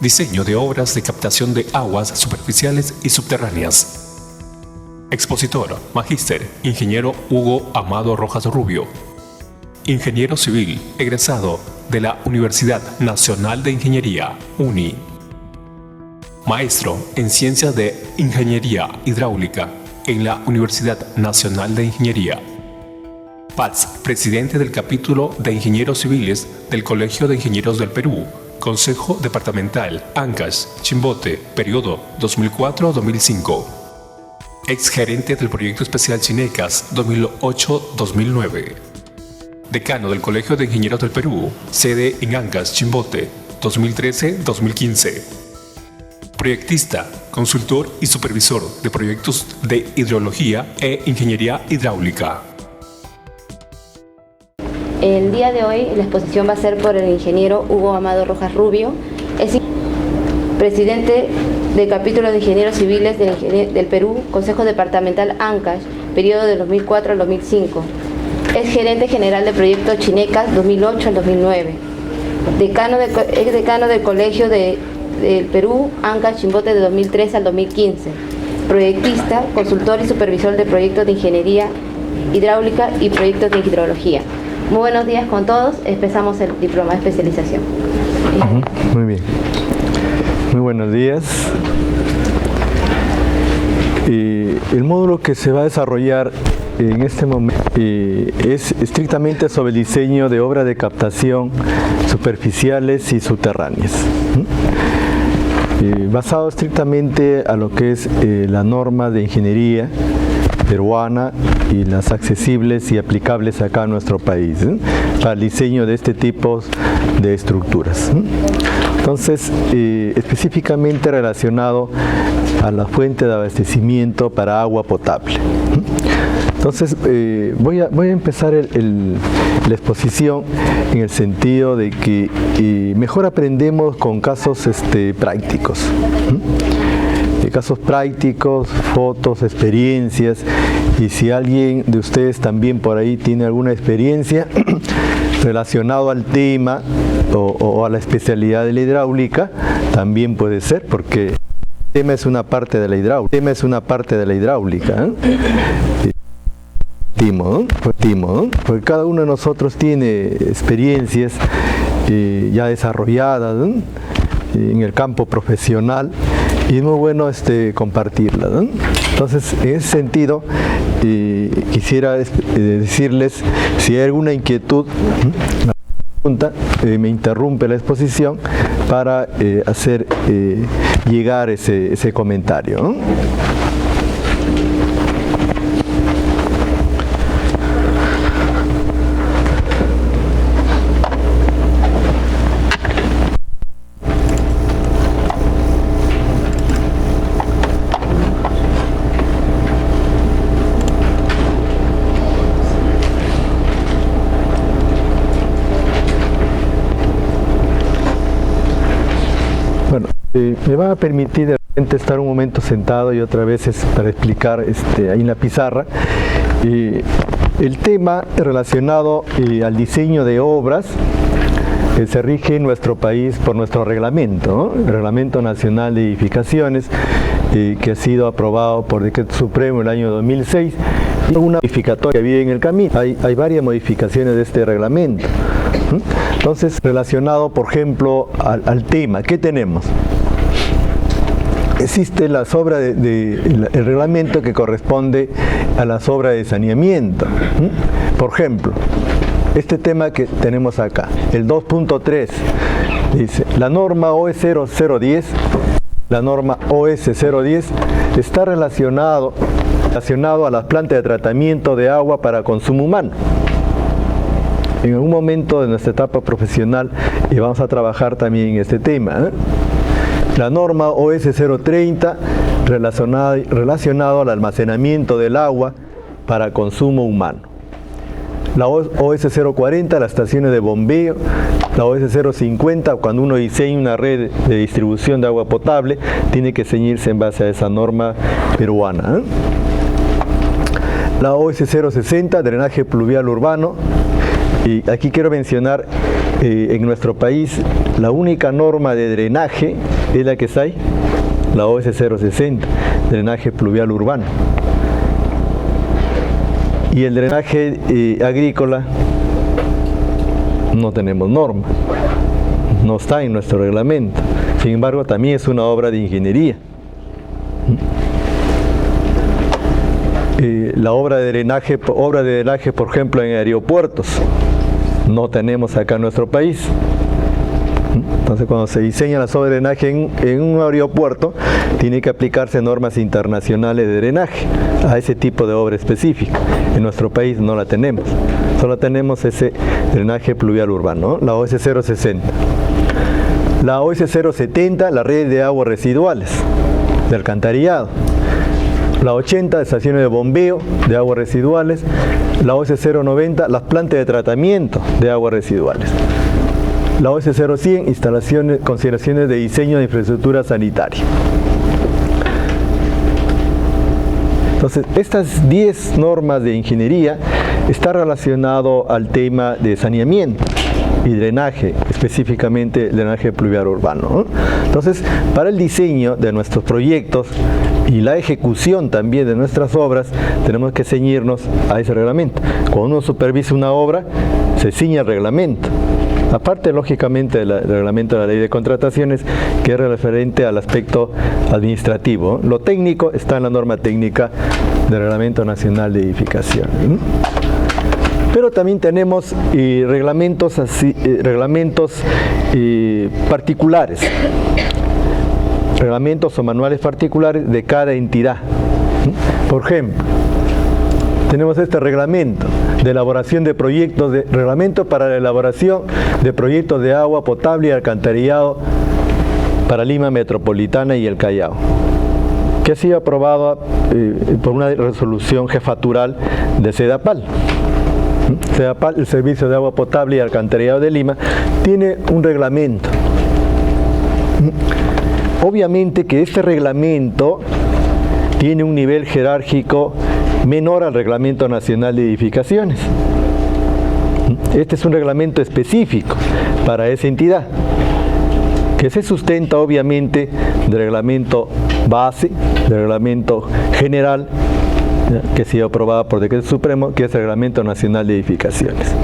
Diseño de obras de captación de aguas superficiales y subterráneas. Expositor, Magíster, Ingeniero Hugo Amado Rojas Rubio. Ingeniero civil, egresado de la Universidad Nacional de Ingeniería, UNI. Maestro en Ciencias de Ingeniería Hidráulica en la Universidad Nacional de Ingeniería. Paz, presidente del capítulo de Ingenieros Civiles del Colegio de Ingenieros del Perú, Consejo Departamental Ancash, Chimbote, periodo 2004-2005. Exgerente del Proyecto Especial Chinecas 2008-2009. Decano del Colegio de Ingenieros del Perú, sede en Ancash, Chimbote, 2013-2015. Proyectista, consultor y supervisor de proyectos de hidrología e ingeniería hidráulica. El día de hoy la exposición va a ser por el ingeniero Hugo Amado Rojas Rubio, es presidente del capítulo de Ingenieros Civiles del Perú, Consejo Departamental Ancash, periodo de 2004 al 2005. Es gerente general de proyecto Chinecas 2008 al 2009. Es decano del Colegio del Perú, Ancash, Chimbote de 2003 al 2015. Proyectista, consultor y supervisor de proyectos de ingeniería hidráulica y proyectos de hidrología. Muy buenos días con todos. Empezamos el diploma de especialización. Muy bien. Muy buenos días. El módulo que se va a desarrollar en este momento es estrictamente sobre el diseño de obras de captación superficiales y subterráneas. Basado estrictamente a lo que es la norma de ingeniería peruana y las accesibles y aplicables acá en nuestro país, para el diseño de este tipo de estructuras. Entonces, específicamente relacionado a la fuente de abastecimiento para agua potable. Entonces, voy a empezar la exposición en el sentido de que mejor aprendemos con casos prácticos. Casos prácticos, fotos, experiencias, y si alguien de ustedes también por ahí tiene alguna experiencia relacionado al tema o a la especialidad de la hidráulica, también puede ser, porque el tema es una parte de la hidráulica. Porque cada uno de nosotros tiene experiencias ya desarrolladas en el campo profesional, y es muy bueno compartirla, ¿no? Entonces, en ese sentido, quisiera decirles, si hay alguna inquietud, pregunta, me interrumpe la exposición para hacer llegar ese comentario, ¿no? Me va a permitir de repente estar un momento sentado y otra vez para explicar ahí en la pizarra el tema relacionado al diseño de obras que se rige en nuestro país por nuestro reglamento, ¿no? El Reglamento Nacional de Edificaciones, que ha sido aprobado por Decreto Supremo en el año 2006. Y una modificatoria que había en el camino. Hay varias modificaciones de este reglamento. Entonces, relacionado, por ejemplo, al tema, ¿qué tenemos? Existe las obras el reglamento que corresponde a las obras de saneamiento. Por ejemplo, este tema que tenemos acá, el 2.3, dice, la norma OS 0010, la norma OS 010 está relacionado a las plantas de tratamiento de agua para consumo humano. En algún momento de nuestra etapa profesional vamos a trabajar también en este tema, La norma OS 030 relacionado al almacenamiento del agua para consumo humano. La OS 040, las estaciones de bombeo. La OS 050, cuando uno diseña una red de distribución de agua potable, tiene que ceñirse en base a esa norma peruana. La OS 060, drenaje pluvial urbano. Y aquí quiero mencionar en nuestro país la única norma de drenaje es la que está ahí, la OS 060, drenaje pluvial urbano. Y el drenaje agrícola no tenemos norma, no está en nuestro reglamento. Sin embargo, también es una obra de ingeniería. La obra de drenaje, por ejemplo, en aeropuertos, no tenemos acá en nuestro país. Entonces, cuando se diseñan las obras de drenaje en un aeropuerto, tiene que aplicarse normas internacionales de drenaje a ese tipo de obra específica. En nuestro país no la tenemos, solo tenemos ese drenaje pluvial urbano, ¿no? La OS 060. La OS 070, la red de aguas residuales, de alcantarillado. La 80, estaciones de bombeo de aguas residuales. La OS 090, las plantas de tratamiento de aguas residuales. La OS 0100, instalaciones, consideraciones de diseño de infraestructura sanitaria. Entonces, estas 10 normas de ingeniería están relacionadas al tema de saneamiento y drenaje, específicamente el drenaje pluvial urbano, ¿no? Entonces, para el diseño de nuestros proyectos y la ejecución también de nuestras obras, tenemos que ceñirnos a ese reglamento. Cuando uno supervisa una obra, se ciñe al reglamento. Aparte, lógicamente, del reglamento de la ley de contrataciones, que es referente al aspecto administrativo. Lo técnico está en la norma técnica del Reglamento Nacional de Edificación. Pero también tenemos reglamentos particulares, reglamentos o manuales particulares de cada entidad. Por ejemplo, tenemos este reglamento de elaboración de proyectos, reglamento para la elaboración de proyectos de agua potable y alcantarillado para Lima Metropolitana y el Callao, que ha sido aprobado por una resolución jefatural de SEDAPAL. SEDAPAL, el Servicio de Agua Potable y Alcantarillado de Lima, tiene un reglamento. Obviamente que este reglamento tiene un nivel jerárquico menor al Reglamento Nacional de Edificaciones. Este es un reglamento específico para esa entidad, que se sustenta obviamente del reglamento base, del reglamento general, que ha sido aprobado por decreto supremo, que es el Reglamento Nacional de Edificaciones.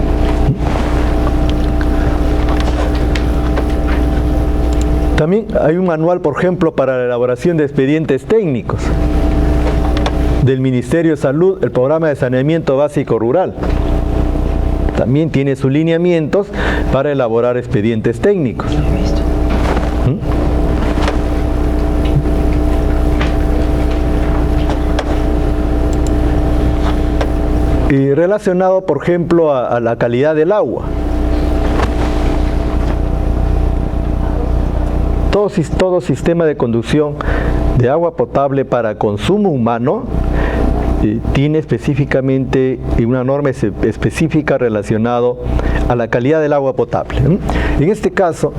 También hay un manual, por ejemplo, para la elaboración de expedientes técnicos del Ministerio de Salud, el Programa de Saneamiento Básico Rural. También tiene sus lineamientos para elaborar expedientes técnicos. Y relacionado, por ejemplo, a la calidad del agua. Todo sistema de conducción de agua potable para consumo humano tiene específicamente una norma específica relacionada a la calidad del agua potable. En este caso,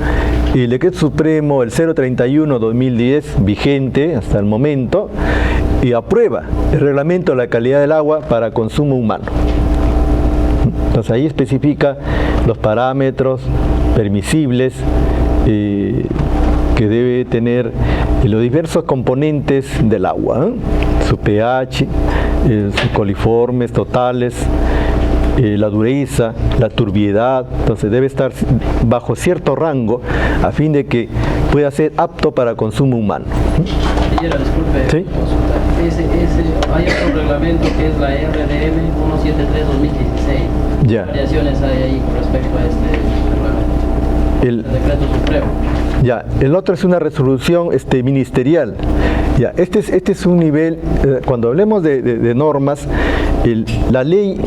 el decreto supremo, el 031-2010, vigente hasta el momento, y aprueba el reglamento de la calidad del agua para consumo humano. Entonces ahí especifica los parámetros permisibles que debe tener los diversos componentes del agua, su pH, sus coliformes totales, la dureza, la turbiedad. Entonces debe estar bajo cierto rango a fin de que pueda ser apto para consumo humano. Disculpe, ¿sí? Hay otro reglamento que es la RDM 173-2016. Ya. ¿Qué variaciones hay ahí con respecto a este reglamento? El decreto supremo. Ya, el otro es una resolución ministerial. Ya, este es un nivel, cuando hablemos de normas, la ley,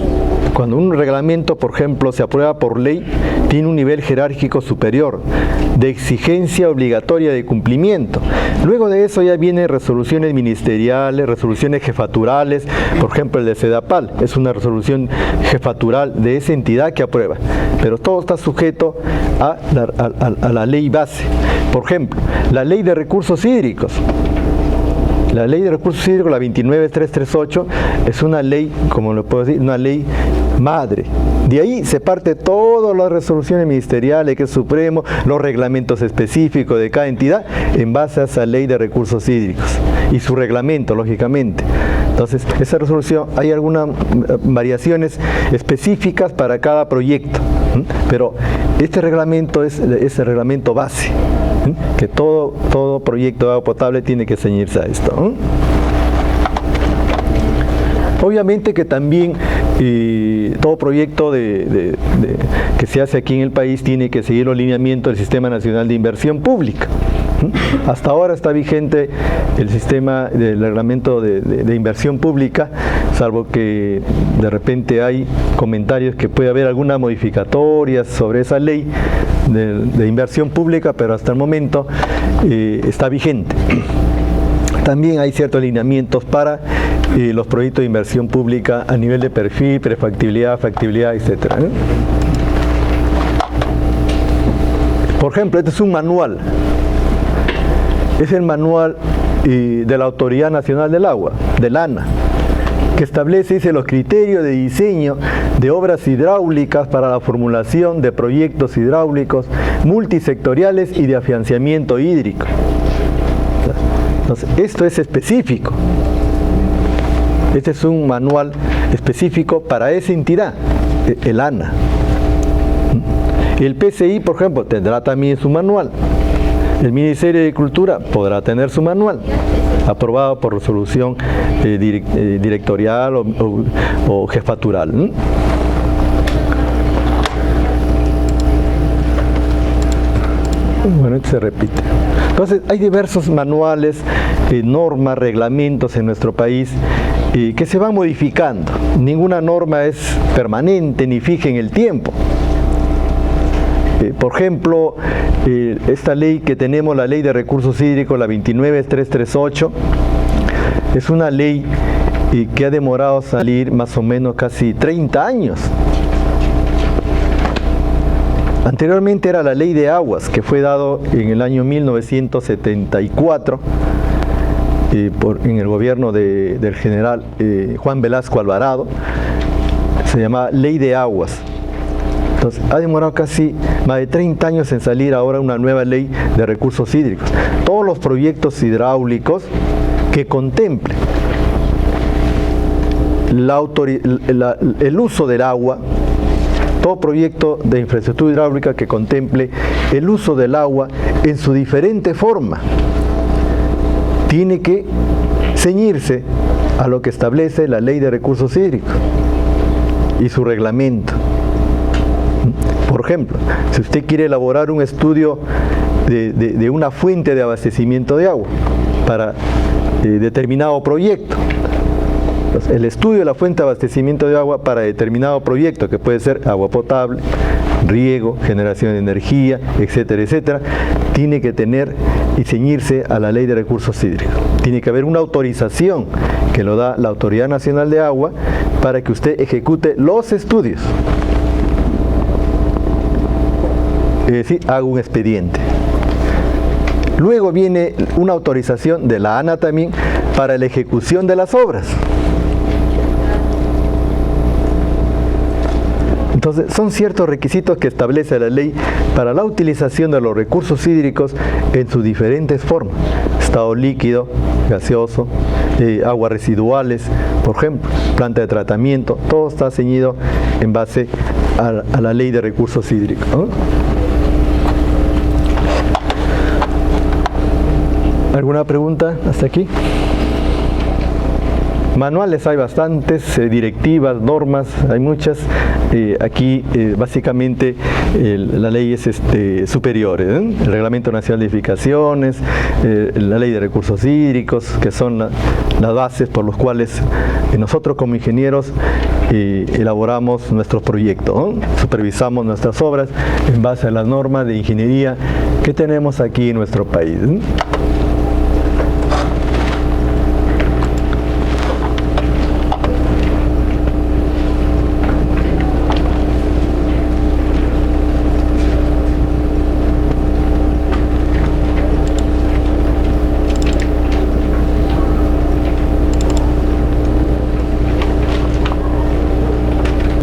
cuando un reglamento, por ejemplo, se aprueba por ley, tiene un nivel jerárquico superior, de exigencia obligatoria de cumplimiento. Luego de eso ya vienen resoluciones ministeriales, resoluciones jefaturales, por ejemplo el de SEDAPAL, es una resolución jefatural de esa entidad que aprueba, pero todo está sujeto a la ley base. Por ejemplo, la ley de recursos hídricos. La ley de recursos hídricos, la 29338, es una ley, como lo puedo decir, una ley madre. De ahí se parte todas las resoluciones ministeriales, que es supremo, los reglamentos específicos de cada entidad, en base a esa ley de recursos hídricos y su reglamento, lógicamente. Entonces, esa resolución, hay algunas variaciones específicas para cada proyecto, pero este reglamento es el reglamento base, que todo proyecto de agua potable tiene que ceñirse a esto. Obviamente que también todo proyecto que se hace aquí en el país tiene que seguir los lineamientos del Sistema Nacional de Inversión Pública. Hasta ahora está vigente el sistema del reglamento de inversión pública, salvo que de repente hay comentarios que puede haber algunas modificatorias sobre esa ley de inversión pública, pero hasta el momento está vigente. También hay ciertos lineamientos para los proyectos de inversión pública a nivel de perfil, prefactibilidad, factibilidad, etc. Por ejemplo, este es un manual. Es el manual de la Autoridad Nacional del Agua, del ANA, que establece, dice, los criterios de diseño de obras hidráulicas para la formulación de proyectos hidráulicos multisectoriales y de afianzamiento hídrico. Entonces, esto es específico. Este es un manual específico para esa entidad, el ANA. El PCI, por ejemplo, tendrá también su manual. El Ministerio de Agricultura podrá tener su manual, aprobado por resolución directorial o jefatural. Bueno, esto se repite. Entonces, hay diversos manuales, normas, reglamentos en nuestro país que se van modificando. Ninguna norma es permanente ni fija en el tiempo. Por ejemplo, esta ley que tenemos, la Ley de Recursos Hídricos, la 29338, es una ley que ha demorado salir más o menos casi 30 años. Anteriormente era la Ley de Aguas, que fue dado en el año 1974 en el gobierno del general Juan Velasco Alvarado. Se llamaba Ley de Aguas. Entonces, ha demorado casi más de 30 años en salir ahora una nueva ley de recursos hídricos. Todos los proyectos hidráulicos que contemplen el uso del agua, todo proyecto de infraestructura hidráulica que contemple el uso del agua en su diferente forma, tiene que ceñirse a lo que establece la Ley de Recursos Hídricos y su reglamento. Por ejemplo, si usted quiere elaborar un estudio de una fuente de abastecimiento de agua para determinado proyecto, entonces, el estudio de la fuente de abastecimiento de agua para determinado proyecto, que puede ser agua potable, riego, generación de energía, etcétera, etcétera, tiene que tener y ceñirse a la Ley de Recursos Hídricos. Tiene que haber una autorización que lo da la Autoridad Nacional de Agua para que usted ejecute los estudios. Es decir, haga un expediente. Luego viene una autorización de la ANA también para la ejecución de las obras. Entonces, son ciertos requisitos que establece la ley para la utilización de los recursos hídricos en sus diferentes formas. Estado líquido, gaseoso, aguas residuales, por ejemplo, planta de tratamiento, todo está ceñido en base a la ley de recursos hídricos, ¿no? ¿Alguna pregunta hasta aquí? Manuales hay bastantes, directivas, normas, hay muchas. Aquí básicamente la ley es superior, el Reglamento Nacional de Edificaciones, la Ley de Recursos Hídricos, que son las bases por las cuales nosotros como ingenieros elaboramos nuestros proyectos, ¿no? Supervisamos nuestras obras en base a las normas de ingeniería que tenemos aquí en nuestro país, ¿no?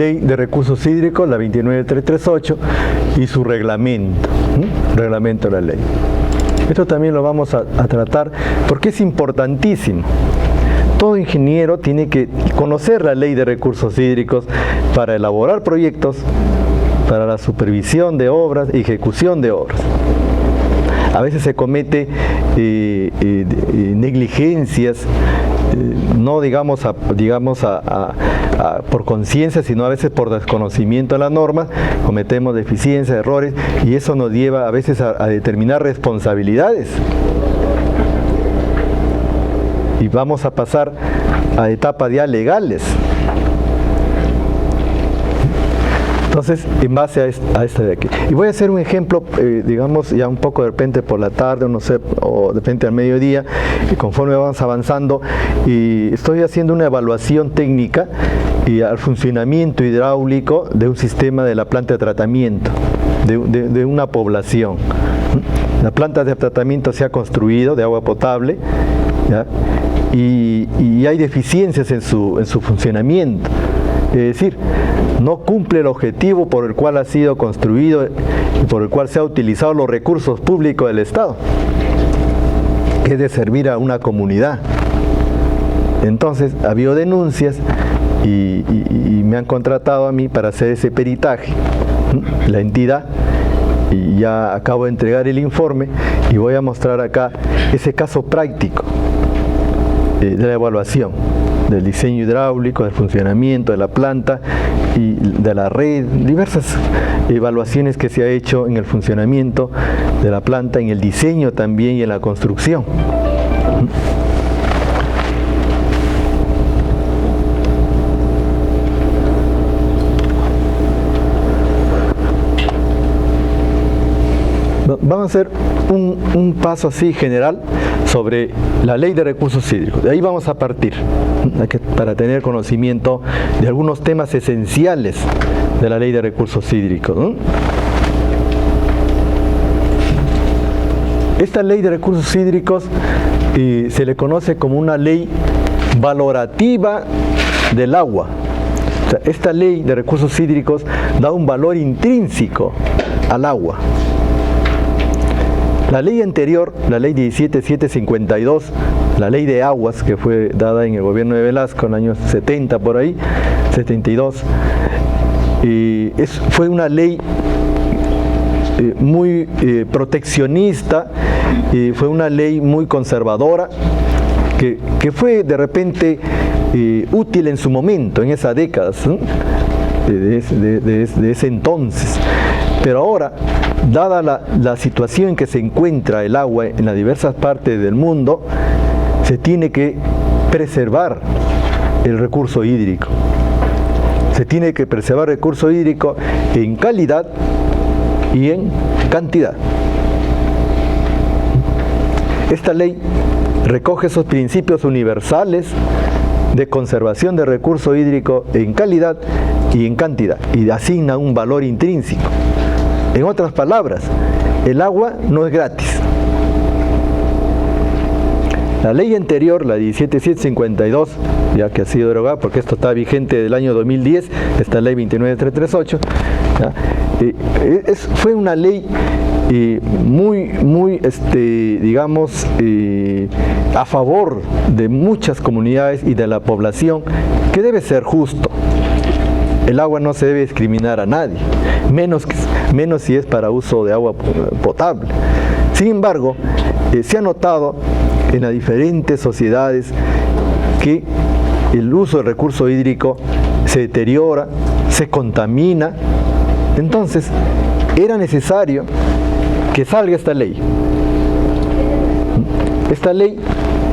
Ley de Recursos Hídricos, la 29338, y su reglamento, reglamento de la ley. Esto también lo vamos a tratar porque es importantísimo. Todo ingeniero tiene que conocer la Ley de Recursos Hídricos para elaborar proyectos, para la supervisión de obras y ejecución de obras. A veces se comete negligencias, no digamos por conciencia, sino a veces por desconocimiento de las normas, cometemos deficiencias, errores, y eso nos lleva a veces a determinar responsabilidades. Y vamos a pasar a etapas ya legales. Entonces, en base a esta de aquí. Y voy a hacer un ejemplo, digamos, ya un poco de repente por la tarde, o no sé, o de repente al mediodía, y conforme vamos avanzando, y estoy haciendo una evaluación técnica y al funcionamiento hidráulico de un sistema de la planta de tratamiento, de una población. La planta de tratamiento se ha construido de agua potable, ¿ya? Y hay deficiencias en su funcionamiento. Es decir, no cumple el objetivo por el cual ha sido construido y por el cual se han utilizado los recursos públicos del Estado, que es de servir a una comunidad. Entonces, ha habido denuncias y me han contratado a mí para hacer ese peritaje, la entidad, y ya acabo de entregar el informe y voy a mostrar acá ese caso práctico de la evaluación del diseño hidráulico, del funcionamiento de la planta y de la red, diversas evaluaciones que se ha hecho en el funcionamiento de la planta, en el diseño también y en la construcción. Vamos a hacer un paso así general sobre la Ley de Recursos Hídricos. De ahí vamos a partir para tener conocimiento de algunos temas esenciales de la Ley de Recursos Hídricos, ¿no? Esta Ley de Recursos Hídricos se le conoce como una ley valorativa del agua. O sea, esta Ley de Recursos Hídricos da un valor intrínseco al agua. La ley anterior, la ley 17752, la ley de aguas que fue dada en el gobierno de Velasco en los años 70 por ahí, 72, fue una ley muy proteccionista, fue una ley muy conservadora, que fue de repente útil en su momento, en esa década, ¿sí? de ese entonces. Pero ahora, dada la situación en que se encuentra el agua en las diversas partes del mundo, se tiene que preservar el recurso hídrico. Se tiene que preservar el recurso hídrico en calidad y en cantidad. Esta ley recoge esos principios universales de conservación del recurso hídrico en calidad y en cantidad, y asigna un valor intrínseco. En otras palabras, el agua no es gratis. La ley anterior, la 17752, ya que ha sido derogada, porque esto está vigente del año 2010, esta ley 29338, fue una ley muy digamos, a favor de muchas comunidades y de la población, que debe ser justo. El agua no se debe discriminar a nadie, menos si es para uso de agua potable. Sin embargo, se ha notado en las diferentes sociedades que el uso del recurso hídrico se deteriora, se contamina. Entonces, era necesario que salga esta ley. Esta ley,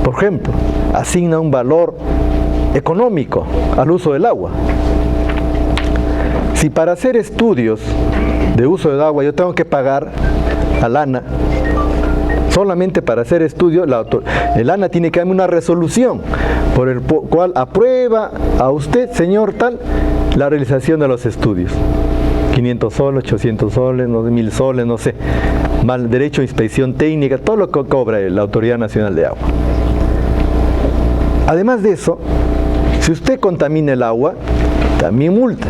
por ejemplo, asigna un valor económico al uso del agua. Si para hacer estudios de uso del agua yo tengo que pagar al ANA, solamente para hacer estudios, el ANA tiene que darme una resolución por el cual aprueba a usted, señor tal, la realización de los estudios. 500 soles, 800 soles, 1000 soles, no sé, mal derecho a inspección técnica, todo lo que cobra la Autoridad Nacional de Agua. Además de eso, si usted contamina el agua, también multa.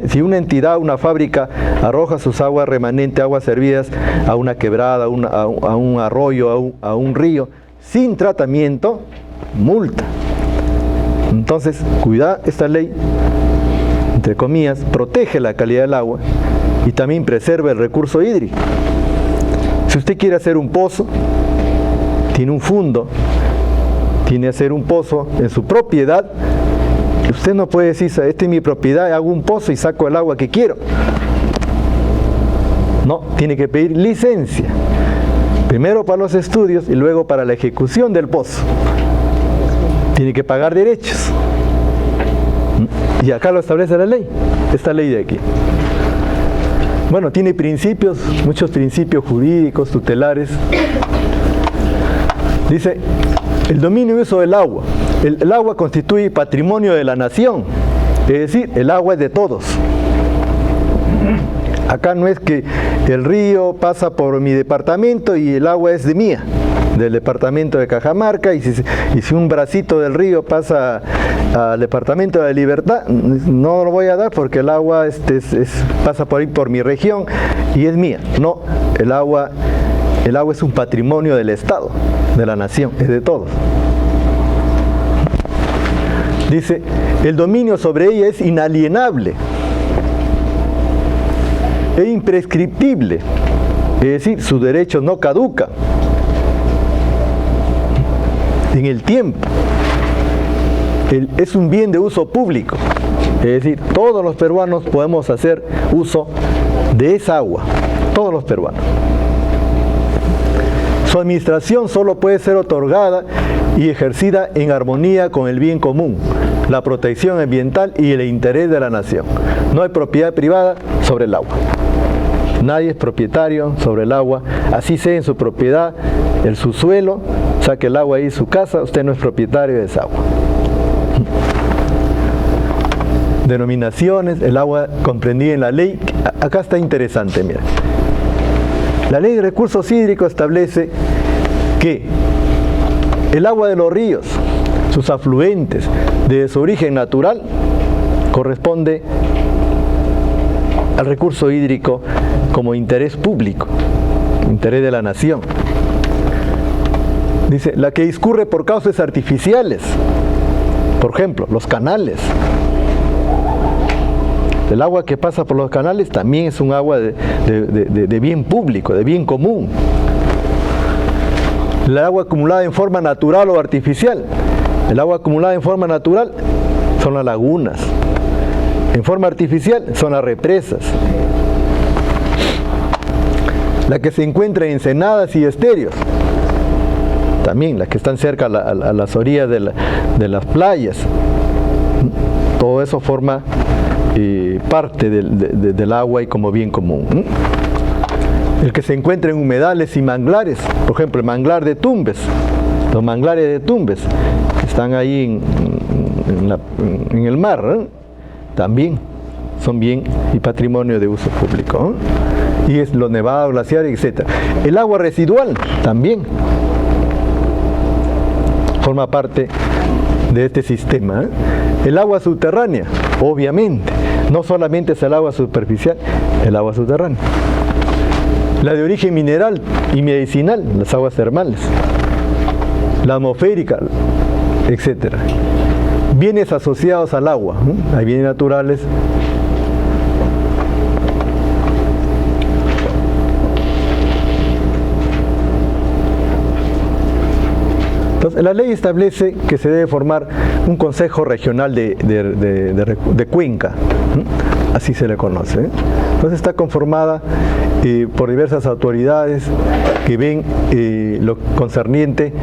Si una entidad, una fábrica, arroja sus aguas remanentes, aguas servidas a una quebrada, a un arroyo, a un río, sin tratamiento, multa. Entonces, cuidado, esta ley, entre comillas, protege la calidad del agua y también preserva el recurso hídrico. Si usted quiere hacer un pozo, tiene un fondo, tiene que hacer un pozo en su propiedad, usted no puede decir, esta es mi propiedad, hago un pozo y saco el agua que quiero. No, tiene que pedir licencia, primero para los estudios y luego para la ejecución del pozo. Tiene que pagar derechos. Y acá lo establece la ley, esta ley de aquí. Bueno, tiene principios, muchos principios jurídicos, tutelares. Dice, el dominio y uso del agua. El agua constituye patrimonio de la nación, es decir, el agua es de todos. Acá no es que el río pasa por mi departamento y el agua es de mía, del departamento de Cajamarca, y si un bracito del río pasa al departamento de la Libertad, no lo voy a dar porque el agua pasa por ahí por mi región y es mía. No, el agua es un patrimonio del Estado, de la nación, es de todos. Dice, el dominio sobre ella es inalienable e imprescriptible, es decir, su derecho no caduca en el tiempo. Es un bien de uso público, es decir, todos los peruanos podemos hacer uso de esa agua, todos los peruanos. Su administración solo puede ser otorgada y ejercida en armonía con el bien común, la protección ambiental y el interés de la nación. No hay propiedad privada sobre el agua. Nadie es propietario sobre el agua, así sea en su propiedad, el subsuelo, saque el agua ahí en su casa, usted no es propietario de esa agua. Denominaciones, el agua comprendida en la ley, acá está interesante, mira. La ley de recursos hídricos establece que el agua de los ríos, sus afluentes, de su origen natural, corresponde al recurso hídrico como interés público, interés de la nación. Dice, la que discurre por causas artificiales, por ejemplo, los canales. El agua que pasa por los canales también es un agua de bien público, de bien común. El agua acumulada en forma natural o artificial. El agua acumulada en forma natural son las lagunas. En forma artificial son las represas. La que se encuentra en ensenadas y estéreos. También las que están cerca a las orillas de las playas. Todo eso forma parte del agua y como bien común. El que se encuentra en humedales y manglares, por ejemplo el manglar de Tumbes, los manglares de Tumbes que están ahí en el mar, también son bien y patrimonio de uso público, y es los nevados, glaciares, etc. El agua residual también forma parte de este sistema. El agua subterránea, obviamente, no solamente es el agua superficial, el agua subterránea. La de origen mineral y medicinal, las aguas termales. La atmosférica, etc. Bienes asociados al agua, hay bienes naturales. Entonces, la ley establece que se debe formar un consejo regional de cuenca, así se le conoce. Entonces está conformada por diversas autoridades que ven lo concerniente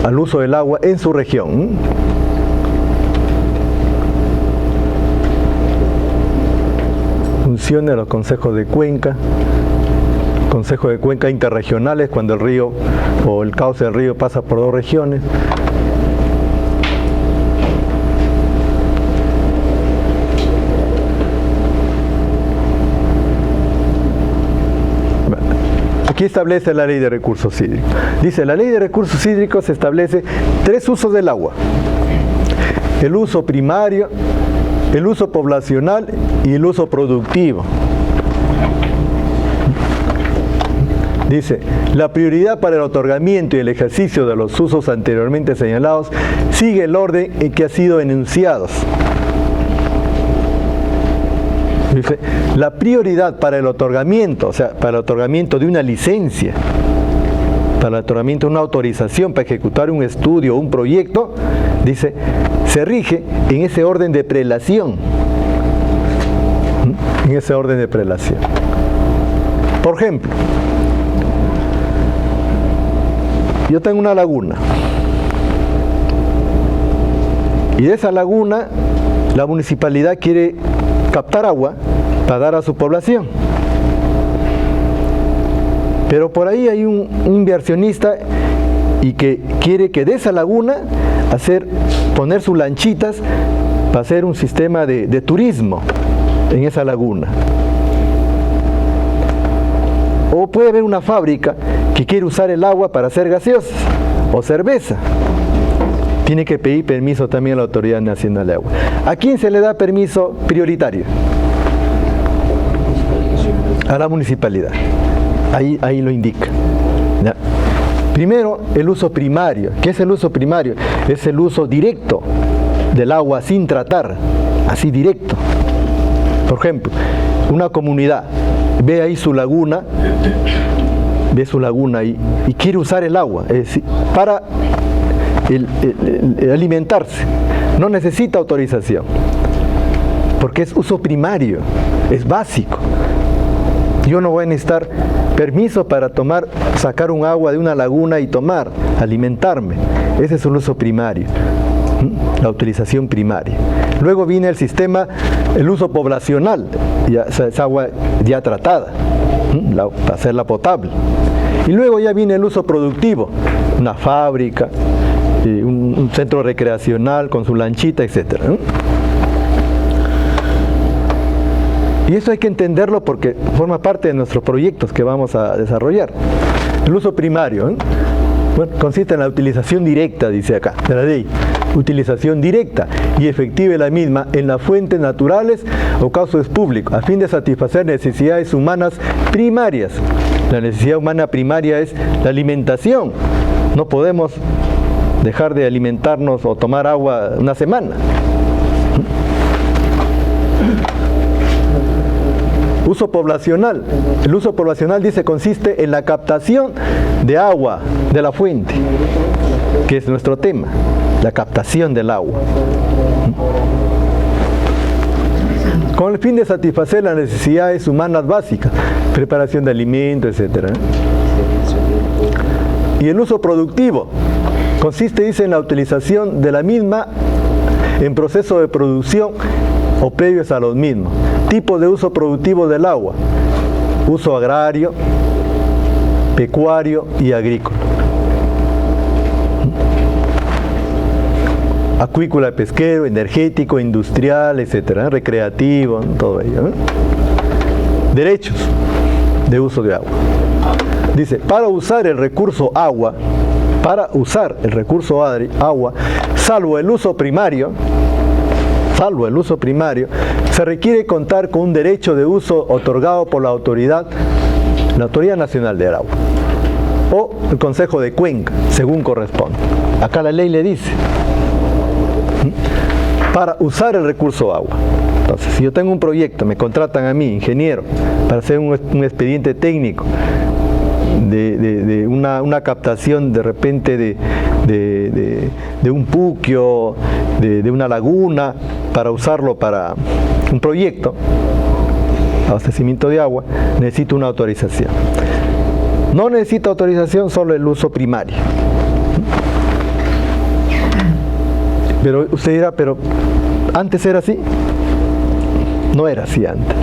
al uso del agua en su región. Funciones de los consejos de cuenca. Consejos de cuenca interregionales cuando el río o el cauce del río pasa por dos regiones. Aquí establece la ley de recursos hídricos. Dice, la ley de recursos establece 3 usos del agua. El uso primario, el uso poblacional y el uso productivo. Dice, la prioridad para el otorgamiento y el ejercicio de los usos anteriormente señalados sigue el orden en que ha sido enunciados. Dice, la prioridad para el otorgamiento, o sea, para el otorgamiento de una licencia, para el otorgamiento de una autorización para ejecutar un estudio o un proyecto, dice, se rige en ese orden de prelación. En ese orden de prelación. Por ejemplo, yo tengo una laguna y de esa laguna la municipalidad quiere captar agua para dar a su población, pero por ahí hay un inversionista y que quiere que de esa laguna poner sus lanchitas para hacer un sistema de turismo en esa laguna. O puede haber una fábrica que quiere usar el agua para hacer gaseosas o cerveza. Tiene que pedir permiso también a la Autoridad Nacional de Agua. ¿A quién se le da permiso prioritario? A la municipalidad. Ahí lo indica. ¿Ya? Primero, el uso primario. ¿Qué es el uso primario? Es el uso directo del agua sin tratar, así directo. Por ejemplo, una comunidad ve ahí su laguna, y quiere usar el agua, es decir, para el alimentarse. No necesita autorización, porque es uso primario, es básico. Yo no voy a necesitar permiso para sacar un agua de una laguna y tomar, alimentarme. Ese es un uso primario, la utilización primaria. Luego viene el sistema, el uso poblacional, es agua ya tratada, para hacerla potable. Y luego ya viene el uso productivo, una fábrica, un centro recreacional con su lanchita, etc. Y eso hay que entenderlo porque forma parte de nuestros proyectos que vamos a desarrollar. El uso primario, bueno, consiste en la utilización directa, dice acá, de la ley. Utilización directa y efectiva de la misma en las fuentes naturales o cauces públicos, a fin de satisfacer necesidades humanas primarias. La necesidad humana primaria es la alimentación. No podemos dejar de alimentarnos o tomar agua una semana. Uso poblacional. El uso poblacional, dice, consiste en la captación de agua de la fuente, que es nuestro tema, la captación del agua, con el fin de satisfacer las necesidades humanas básicas, preparación de alimentos, etc. Y el uso productivo consiste, dice, en la utilización de la misma en proceso de producción o previos a los mismos. Tipo de uso productivo del agua: uso agrario, pecuario y agrícola. Acuícola, pesquero, energético, industrial, etcétera, recreativo, todo ello. Derechos de uso de agua. Dice, para usar el recurso agua, salvo el uso primario, se requiere contar con un derecho de uso otorgado por la Autoridad Nacional del Agua o el Consejo de Cuenca, según corresponde. Acá la ley le dice, para usar el recurso agua. Entonces, si yo tengo un proyecto, me contratan a mí, ingeniero, para hacer un expediente técnico de una captación de repente de un puquio, de una laguna, para usarlo para un proyecto, abastecimiento de agua, necesito una autorización. No necesita autorización solo el uso primario. Pero usted dirá, pero ¿antes era así? No era así antes.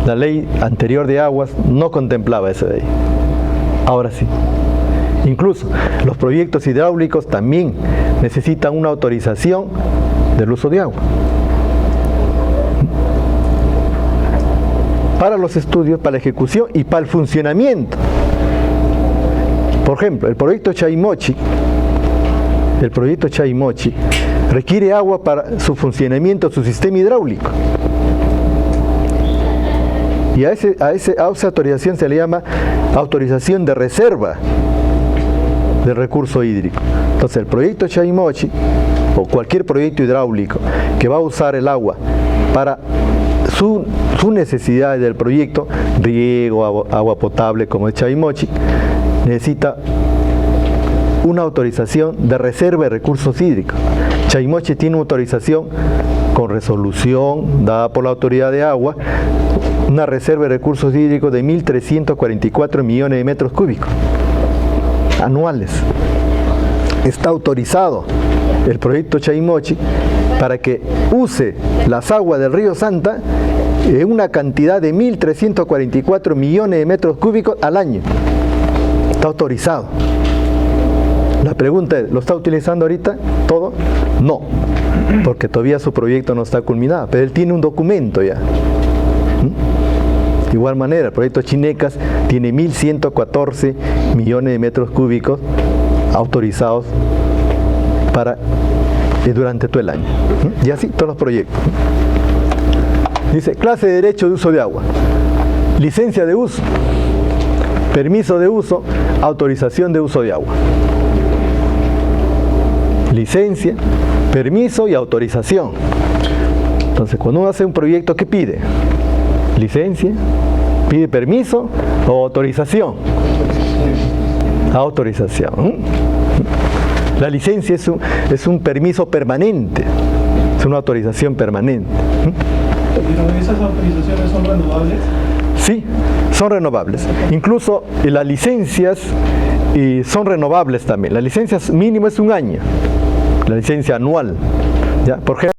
La ley anterior de aguas no contemplaba esa ley. Ahora sí. Incluso los proyectos hidráulicos también necesitan una autorización del uso de agua. Para los estudios, para la ejecución y para el funcionamiento. Por ejemplo, el proyecto Chaimochi requiere agua para su funcionamiento, su sistema hidráulico. Y a esa autorización se le llama autorización de reserva de recurso hídrico. Entonces el proyecto Chavimochi o cualquier proyecto hidráulico que va a usar el agua para su necesidad del proyecto, riego, agua potable como es Chavimochi, necesita una autorización de reserva de recursos hídricos. Chavimochi tiene una autorización con resolución dada por la autoridad de agua, una reserva de recursos hídricos de 1.344 millones de metros cúbicos anuales. Está autorizado el proyecto Chavimochi para que use las aguas del río Santa en una cantidad de 1.344 millones de metros cúbicos al año. Está autorizado. La pregunta es, ¿lo está utilizando ahorita todo? No, porque todavía su proyecto no está culminado, pero él tiene un documento ya. De igual manera, el proyecto Chinecas tiene 1.114 millones de metros cúbicos autorizados durante todo el año. Y así todos los proyectos. Dice, clase de derecho de uso de agua, licencia de uso, permiso de uso, autorización de uso de agua. Licencia, permiso y autorización. Entonces, cuando uno hace un proyecto, ¿qué pide? Licencia, pide permiso o autorización. Autorización. La licencia es un permiso permanente, es una autorización permanente. ¿Pero esas autorizaciones son renovables? Sí, son renovables. Incluso las licencias son renovables también. La licencia mínimo es un año, la licencia anual. ¿Ya? Por ejemplo,